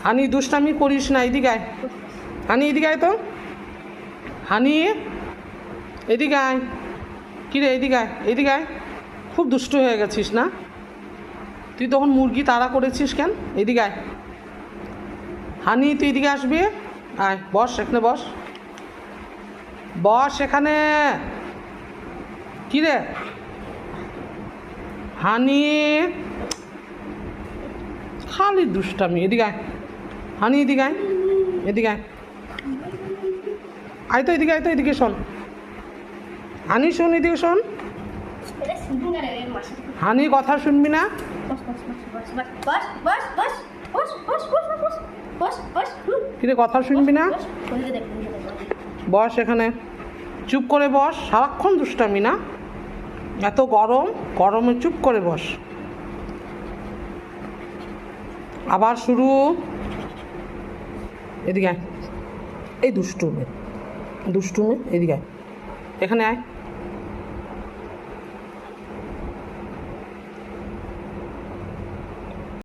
হানি দুষ্টামি করিস না, এদিকে আয়। হানি এদিকে আয় তো। হানি এদিকে আয়। কিরে এদিকে আয়, এদিকে আয়। খুব দুষ্ট হয়ে গেছিস না? তুই তখন মুরগি তাড়া করেছিস কেন? এদিকে আয়। হানি তুই এদিকে আসবি। আয় বস, এখানে বস, বস এখানে। কিরে হানি খালি দুষ্টামি। এদিকে আয় হানি, এদিকে আয়, এদিকে আয়। আয় তো এদিকে, আয় তো এদিকে শোন। হানি শোন, এদিকে শোন। হানি কথা শুনবি না? কিরে কথা শুনবি না? বস এখানে, চুপ করে বস। সারাক্ষণ দুষ্টামি না? এত গরম, গরমে চুপ করে বস। আবার শুরু। এদিকে আয়। এই দুষ্টু মেয়ে, দুষ্টু মেয়ে, এদিকে আয়, এখানে আয়।